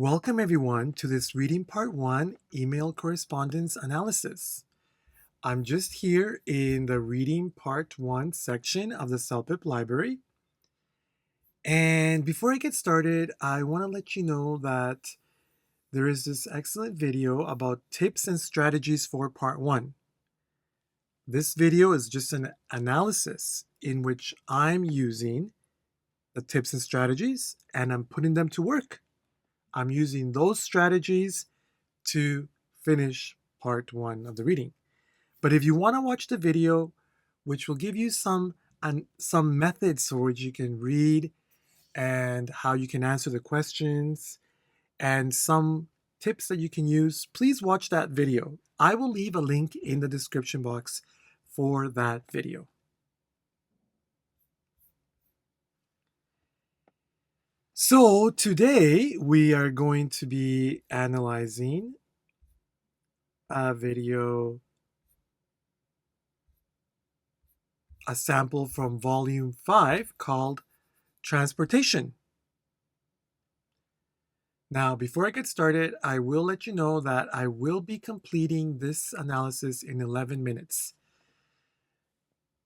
Welcome everyone to this reading part 1 email correspondence analysis. I'm just here in the reading part 1 section of the CELPIP library. And before I get started, I want to let you know that there is this excellent video about tips and strategies for part 1. This video is just an analysis in which I'm using the tips and strategies and I'm putting them to work. I'm using those strategies to finish part 1 of the reading. But if you want to watch the video, which will give you some methods for which you can read and how you can answer the questions and some tips that you can use, please watch that video. I will leave a link in the description box for that video. So today we are going to be analyzing a sample from volume 5 called Transportation. Now, before I get started, I will let you know that I will be completing this analysis in 11 minutes.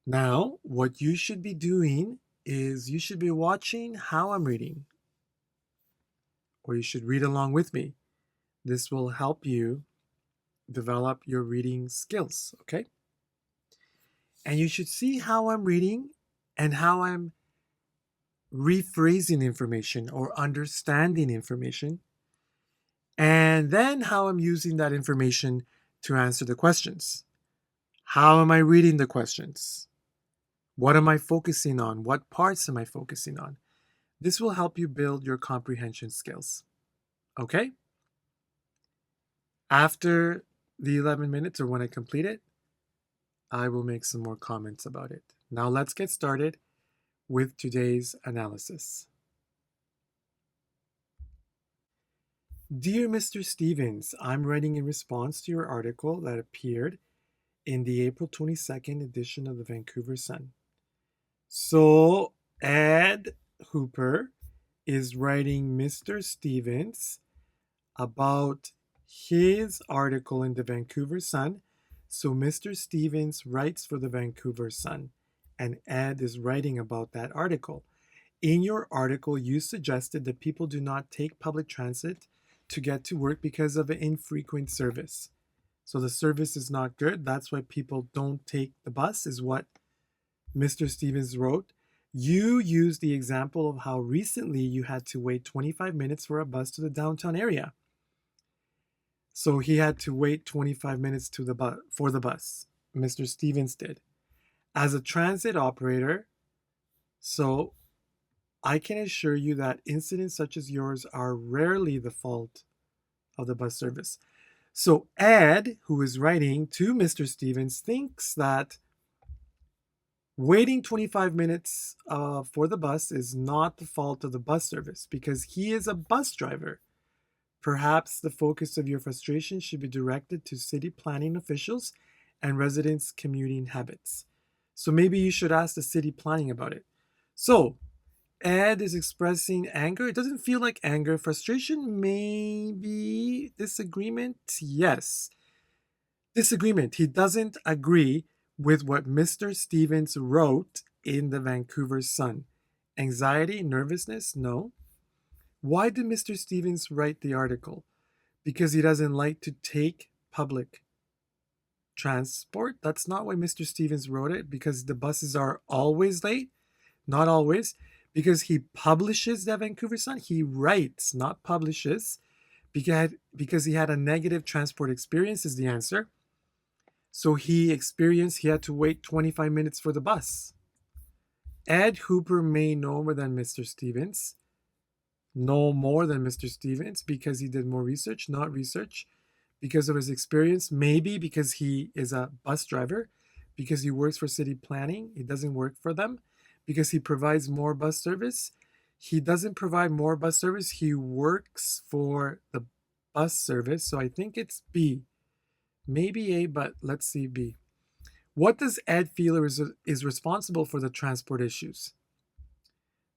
Now, what you should be doing is you should be watching how I'm reading, or you should read along with me. This will help you develop your reading skills, okay? And you should see how I'm reading and how I'm rephrasing information or understanding information, and then how I'm using that information to answer the questions. How am I reading the questions? What am I focusing on? What parts am I focusing on? This will help you build your comprehension skills. Okay? After the 11 minutes or when I complete it, I will make some more comments about it. Now let's get started with today's analysis. Dear Mr. Stevens, I'm writing in response to your article that appeared in the April 22nd edition of the Vancouver Sun. So Ed Hooper is writing Mr. Stevens about his article in the Vancouver Sun. So Mr. Stevens writes for the Vancouver Sun, and Ed is writing about that article. In your article, you suggested that people do not take public transit to get to work because of an infrequent service. So the service is not good. That's why people don't take the bus, is what Mr. Stevens wrote. You used the example of how recently you had to wait 25 minutes for a bus to the downtown area. So he had to wait 25 minutes for the bus. Mr. Stevens did. As a transit operator, so I can assure you that incidents such as yours are rarely the fault of the bus service. So Ed, who is writing to Mr. Stevens, thinks that waiting 25 minutes for the bus is not the fault of the bus service because he is a bus driver. Perhaps the focus of your frustration should be directed to city planning officials and residents' commuting habits. So maybe you should ask the city planning about it. So Ed is expressing anger. It doesn't feel like anger. Frustration, maybe. Disagreement, yes. Disagreement. He doesn't agree with what Mr. Stevens wrote in the Vancouver Sun. Anxiety, nervousness, no. Why did Mr. Stevens write the article? Because he doesn't like to take public transport? That's not why Mr. Stevens wrote it, because the buses are always late? Not always. Because he publishes the Vancouver Sun? He writes, not publishes, because he had a negative transport experience is the answer. So he had to wait 25 minutes for the bus. Ed Hooper may know more than Mr. Stevens. Because he did more research, not research. Because of his experience, maybe because he is a bus driver, because he works for city planning, he doesn't work for them, because he provides more bus service. He doesn't provide more bus service, he works for the bus service. So I think it's B. Maybe A, but let's see B. What does Ed feel is responsible for the transport issues?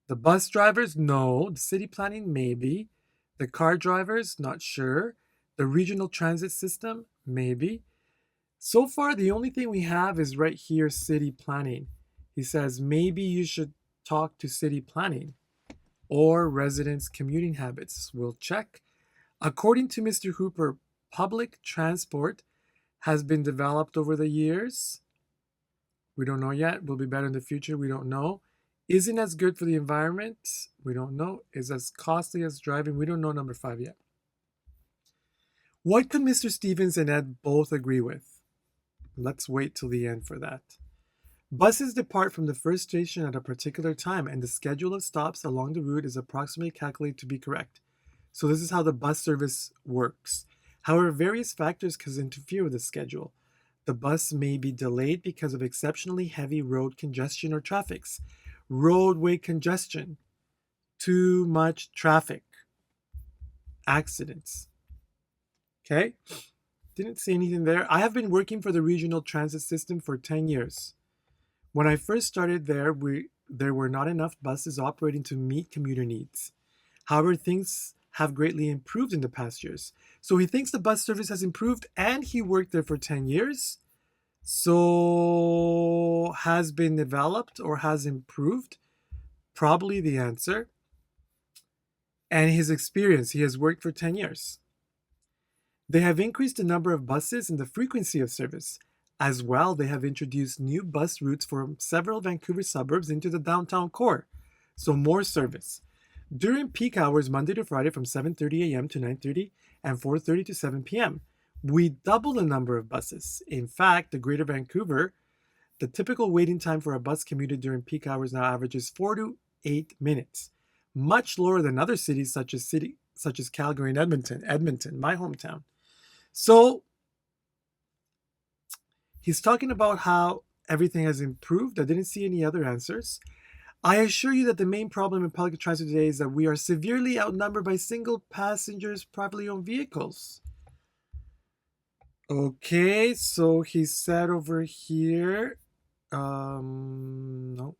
The bus drivers? No. The city planning? Maybe. The car drivers, not sure. The regional transit system, maybe. So far, the only thing we have is right here, city planning. He says maybe you should talk to city planning or residents' commuting habits. We'll check. According to Mr. Hooper, public transport has been developed over the years. We don't know yet. Will be better in the future. We don't know. Isn't as good for the environment. We don't know. Is as costly as driving. We don't know number 5 yet. What could Mr. Stevens and Ed both agree with? Let's wait till the end for that. Buses depart from the first station at a particular time, and the schedule of stops along the route is approximately calculated to be correct. So this is how the bus service works. However, various factors can interfere with the schedule. The bus may be delayed because of exceptionally heavy road congestion or traffic. Roadway congestion, too much traffic, accidents. Okay? Didn't say anything there. I have been working for the regional transit system for 10 years. When I first started there were not enough buses operating to meet commuter needs. However, things have greatly improved in the past years. So he thinks the bus service has improved, and he worked there for 10 years. So has been developed or has improved? Probably the answer. And his experience, he has worked for 10 years. They have increased the number of buses and the frequency of service. As well, they have introduced new bus routes from several Vancouver suburbs into the downtown core. So more service. During peak hours, Monday to Friday from 7:30 a.m. to 9:30 and 4:30 to 7 p.m., we double the number of buses. In fact, the Greater Vancouver, the typical waiting time for a bus commuter during peak hours now averages 4 to 8 minutes, much lower than other cities such as Calgary and Edmonton, my hometown. So he's talking about how everything has improved. I didn't see any other answers. I assure you that the main problem in public transit today is that we are severely outnumbered by single passengers privately owned vehicles. Okay, so he said over here, no.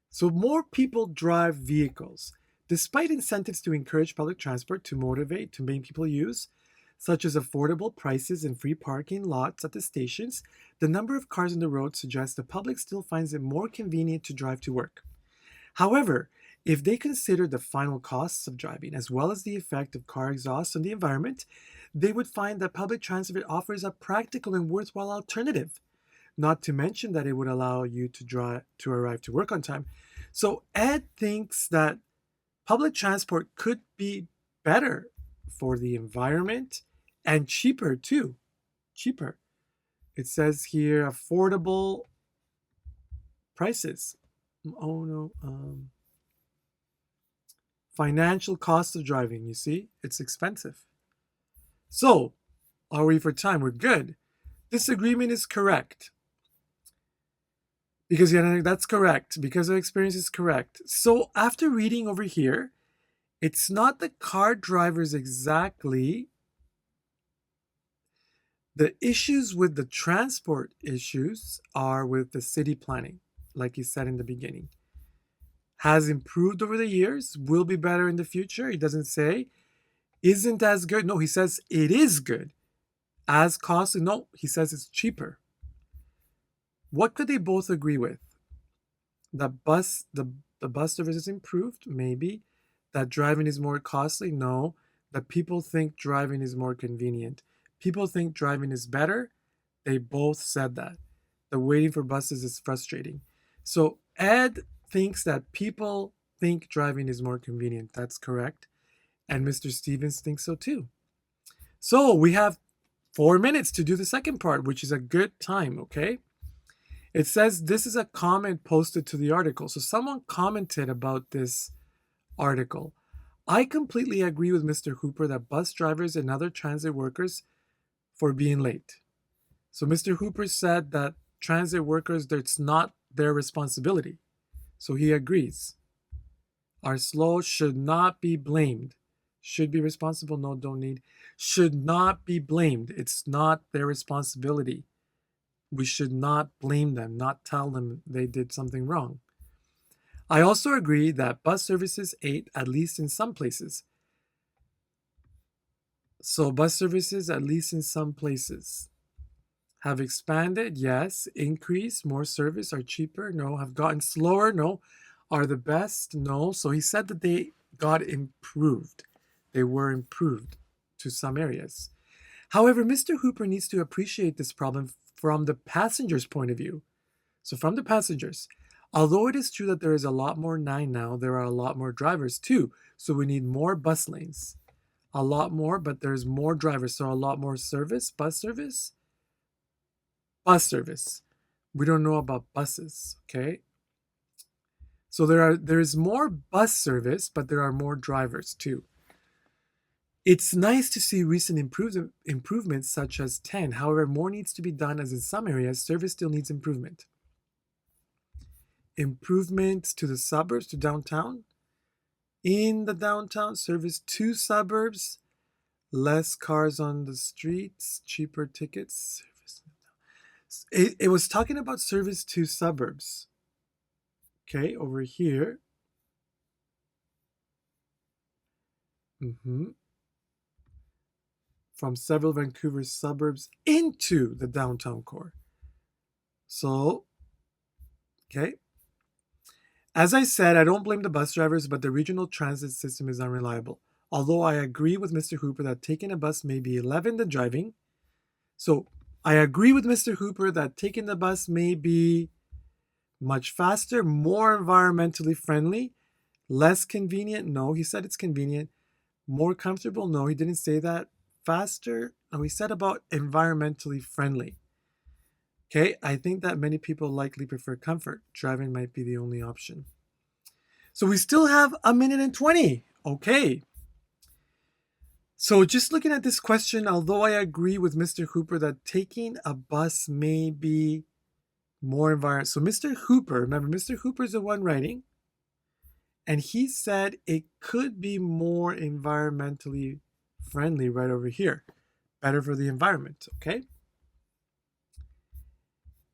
So more people drive vehicles. Despite incentives to encourage public transport to motivate, to make people use, such as affordable prices and free parking lots at the stations, the number of cars on the road suggests the public still finds it more convenient to drive to work. However, if they consider the final costs of driving as well as the effect of car exhaust on the environment, they would find that public transit offers a practical and worthwhile alternative. Not to mention that it would allow you to arrive to work on time. So Ed thinks that public transport could be better for the environment and cheaper too. Cheaper. It says here affordable prices. Oh no. Financial cost of driving, you see? It's expensive. So, are we for time? We're good. This agreement is correct. Because that's correct. Because our experience is correct. So, after reading over here, it's not the car drivers exactly. The issues with the transport issues are with the city planning, like he said in the beginning. Has improved over the years, will be better in the future. He doesn't say isn't as good. No, he says it is good. As costly, no, he says it's cheaper. What could they both agree with? The bus service is improved, maybe. That driving is more costly, no. That people think driving is more convenient. People think driving is better. They both said that. The waiting for buses is frustrating. So Ed thinks that people think driving is more convenient. That's correct. And Mr. Stevens thinks so too. So we have 4 minutes to do the second part, which is a good time, okay? It says this is a comment posted to the article. So someone commented about this article. I completely agree with Mr. Hooper that bus drivers and other transit workers for being late. So Mr. Hooper said that transit workers, it's not their responsibility. So he agrees. Are slow, should not be blamed. Should be responsible, no, don't need. Should not be blamed. It's not their responsibility. We should not blame them, not tell them they did something wrong. I also agree that bus services ate at least in some places. So bus services, at least in some places, have expanded, yes. Increased, more service, are cheaper, no. Have gotten slower, no. Are the best, no. So he said that they got improved. They were improved to some areas. However, Mr. Hooper needs to appreciate this problem from the passenger's point of view. So from the passengers, although it is true that there is a lot more 9 now, there are a lot more drivers too. So we need more bus lanes. A lot more, but there's more drivers, so a lot more service, bus service. Bus service. We don't know about buses, okay? So there is more bus service, but there are more drivers too. It's nice to see recent improvements such as 10. However, more needs to be done as in some areas, service still needs improvement. Improvements to the suburbs, to downtown. In the downtown, service to suburbs, less cars on the streets, cheaper tickets. It was talking about service to suburbs. Okay, over here. From several Vancouver suburbs into the downtown core. So, okay. As I said, I don't blame the bus drivers, but the regional transit system is unreliable. Although I agree with Mr. Hooper that taking a bus may be 11 than driving. So I agree with Mr. Hooper that taking the bus may be much faster, more environmentally friendly, less convenient. No, he said it's convenient. More comfortable. No, he didn't say that. Faster. No, he said about environmentally friendly. Okay, I think that many people likely prefer comfort. Driving might be the only option. So we still have a minute and 20. Okay. So just looking at this question, although I agree with Mr. Hooper that taking a bus may be more environmental. So Mr. Hooper, remember, Mr. Hooper's the one writing, and he said it could be more environmentally friendly right over here. Better for the environment, okay?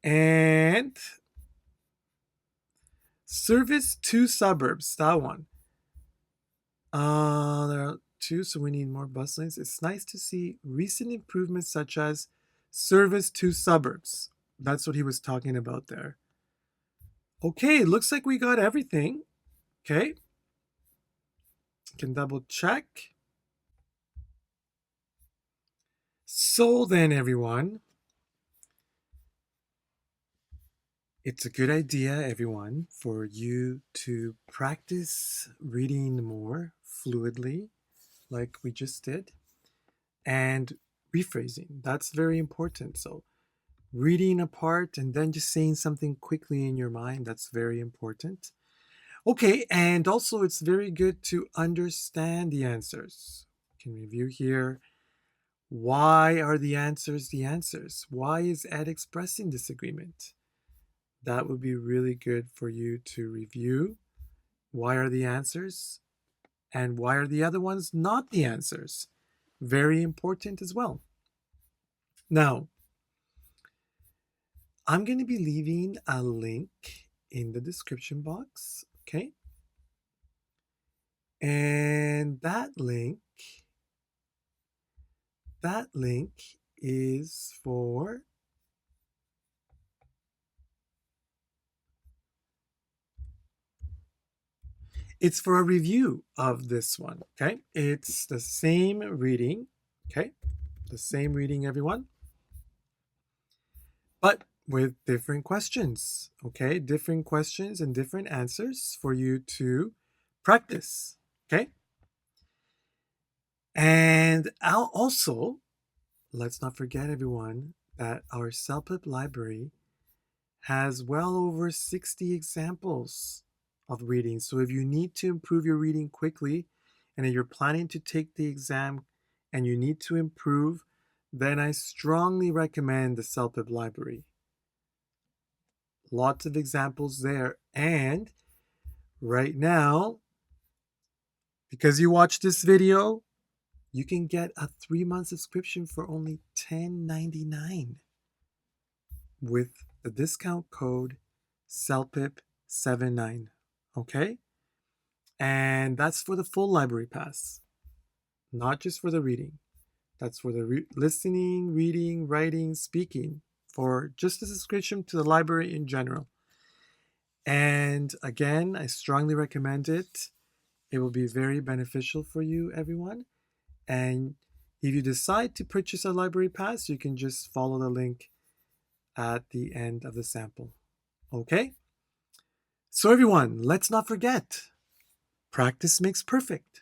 And service to suburbs, that one. There are two, so we need more bus lanes. It's nice to see recent improvements such as service to suburbs. That's what he was talking about there. Okay, looks like we got everything. Okay. Can double check. So then, everyone, it's a good idea, everyone, for you to practice reading more fluidly, like we just did, and rephrasing. That's very important. So reading a part and then just saying something quickly in your mind, that's very important. Okay, and also it's very good to understand the answers. You can review here. Why are the answers the answers? Why is Ed expressing disagreement? That would be really good for you to review. Why are the answers? And why are the other ones not the answers? Very important as well. Now, I'm going to be leaving a link in the description box, okay? And that link is for it's for a review of this one, okay? It's the same reading, okay? The same reading, everyone, but with different questions, okay? Different questions and different answers for you to practice, okay? And also, let's not forget, everyone, that our CELPIP library has well over 60 examples of reading. So if you need to improve your reading quickly and if you're planning to take the exam and you need to improve, then I strongly recommend the CELPIP library. Lots of examples there. And right now, because you watched this video, you can get a 3-month subscription for only $10.99 with the discount code CELPIP79. Okay? And that's for the full library pass, not just for the reading. That's for the listening, reading, writing, speaking, for just a subscription to the library in general. And again, I strongly recommend it. It will be very beneficial for you, everyone. And if you decide to purchase a library pass, you can just follow the link at the end of the sample. Okay? So, everyone, let's not forget, practice makes perfect.